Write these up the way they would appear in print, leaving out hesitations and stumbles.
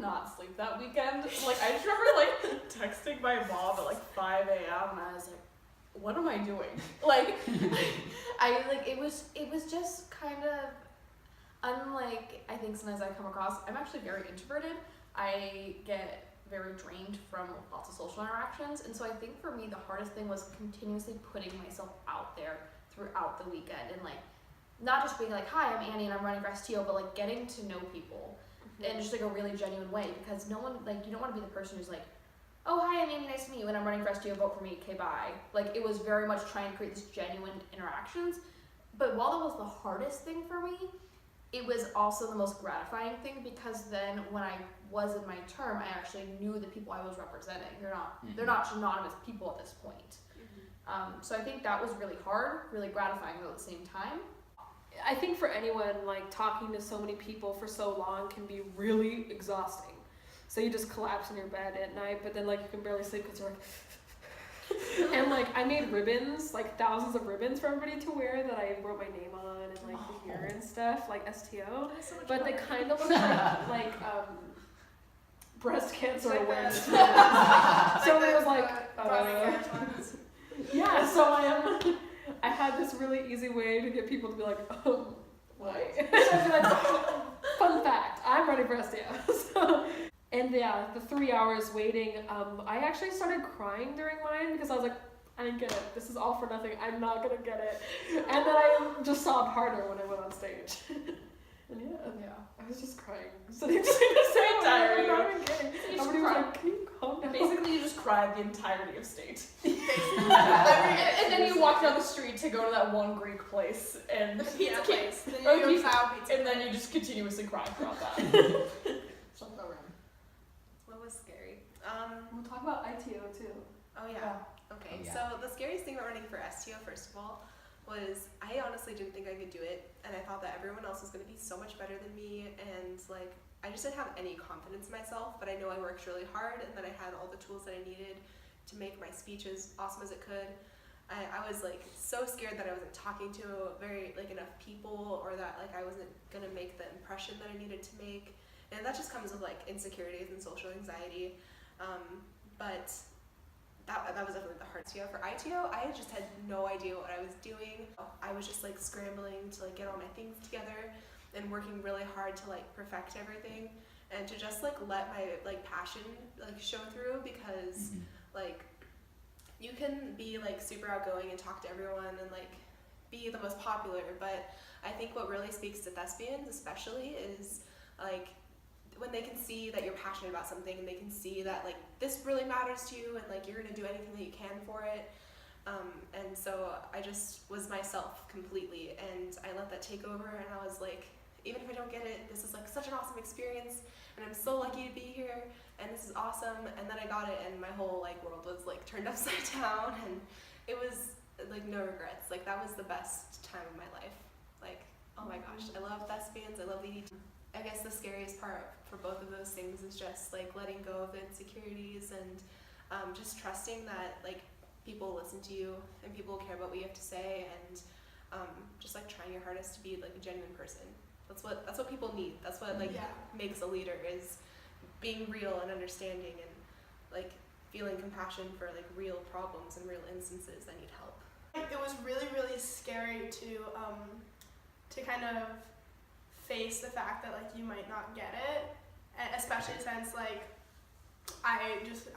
did not sleep that weekend. Like, I just remember, like, texting my mom at, like, 5 a.m. and I was like, what am I doing? Like, it was just kind of, unlike, I think sometimes I come across, I'm actually very introverted. I get very drained from lots of social interactions, and so I think for me the hardest thing was continuously putting myself out there throughout the weekend, and like not just being like, hi, I'm Annie and I'm running for STO, but like getting to know people in just like a really genuine way, because no one, like, you don't want to be the person who's like, oh hi, I'm Annie, nice to meet you, and I'm running for STO, vote for me, okay, bye. Like, it was very much trying to create this genuine interactions, but while that was the hardest thing for me, it was also the most gratifying thing, because then when I was in my term, I actually knew the people I was representing. They're not anonymous people at this point. So I think that was really hard, really gratifying though at the same time. I think for anyone, like, talking to so many people for so long can be really exhausting. So you just collapse in your bed at night, but then like you can barely sleep because you're like and like I made ribbons, like thousands of ribbons for everybody to wear that I wrote my name on and like the year and stuff, like STO. So but they kind of look like breast cancer awareness. So it was like yeah, so I had this really easy way to get people to be like, why? And I'd be like, fun fact, I'm running for STO. So, and yeah, the 3 hours waiting, I actually started crying during mine because I was like, I didn't get it. This is all for nothing. I'm not gonna get it. And then I just sobbed harder when I went on stage. And yeah, I was just crying. So they just in the same diary. I'm not even kidding. Everybody was like, can you calm down? Basically, you just cried the entirety of state. And then you walk down the street to go to that one Greek place and pizza place. And then you just continuously cry throughout that. What was scary? We'll talk about ITO too. Oh yeah. Okay. So the scariest thing about running for STO, first of all, was I honestly didn't think I could do it, and I thought that everyone else was going to be so much better than me, and like I just didn't have any confidence in myself, but I know I worked really hard and that I had all the tools that I needed to make my speech as awesome as it could. I was like so scared that I wasn't talking to very like enough people, or that like I wasn't going to make the impression that I needed to make, and that just comes with like insecurities and social anxiety, but that was definitely the hardest. For ITO, I just had no idea what I was doing. I was just like scrambling to like get all my things together and working really hard to like perfect everything and to just like let my like passion like show through, because like you can be like super outgoing and talk to everyone and like be the most popular, but I think what really speaks to thespians especially is like when they can see that you're passionate about something and they can see that like this really matters to you and like you're gonna do anything that you can for it. And so I just was myself completely, and I let that take over, and I was like, even if I don't get it, this is like such an awesome experience and I'm so lucky to be here and this is awesome. And then I got it and my whole like world was like turned upside down, and it was like no regrets. Like that was the best time of my life. Like, oh my gosh, I love thespians, I love leading. I guess the scariest part for both of those things is just like letting go of the insecurities and just trusting that like people listen to you and people care about what you have to say, and just like trying your hardest to be like a genuine person. That's what people need. That's what like makes a leader, is being real and understanding and like feeling compassion for like real problems and real instances that need help. It was really, really scary to kind of face the fact that like you might not get it, and especially since like I just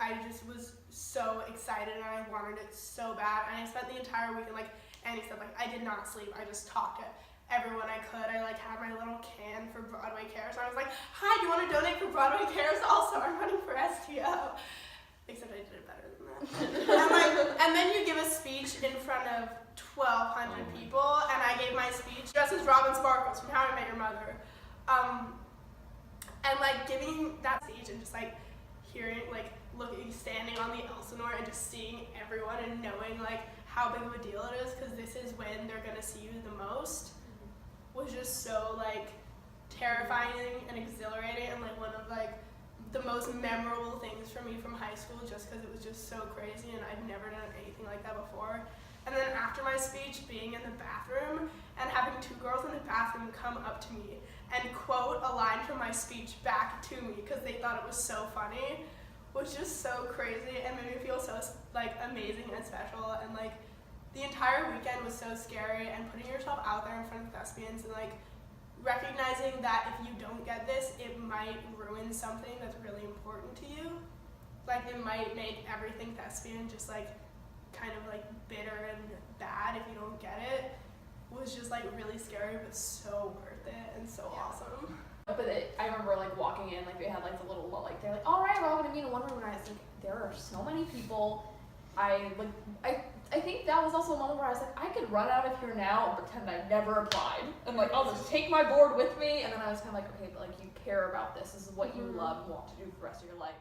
was so excited and I wanted it so bad, and I spent the entire weekend, like Annie said, like I did not sleep. I just talked to everyone I could. I like had my little can for Broadway Cares. I was like, hi, do you want to donate for Broadway Cares? Also, I'm running for STO. Except I did it better than that. and then you give a speech in front of 1,200 people, and I gave my speech dressed as Robin Sparkles from How I Met Your Mother. And like giving that speech and just like hearing, like looking, standing on the Elsinore and just seeing everyone and knowing like how big of a deal it is, because this is when they're gonna see you the most, was just so like terrifying and exhilarating, and like one of like the most memorable things for me from high school, just because it was just so crazy and I'd never done anything like that before. And then after my speech, being in the bathroom and having 2 girls in the bathroom come up to me and quote a line from my speech back to me because they thought it was so funny was just so crazy and made me feel so like amazing and special. And like the entire weekend was so scary, and putting yourself out there in front of thespians and like recognizing that if you don't get this, it might ruin something that's really important to you. Like it might make everything thespian just like kind of like bitter and bad if you don't get it. Was just like really scary, but so worth it and so awesome. But I remember like walking in, like they had like the little like they're like, all right, we're all gonna meet in one room, and I was like, there are so many people. I think that was also a moment where I was like, I could run out of here now and pretend I never applied, and like I'll just take my board with me. And then I was kind of like, okay, but like you care about this. This is what you love and want to do for the rest of your life.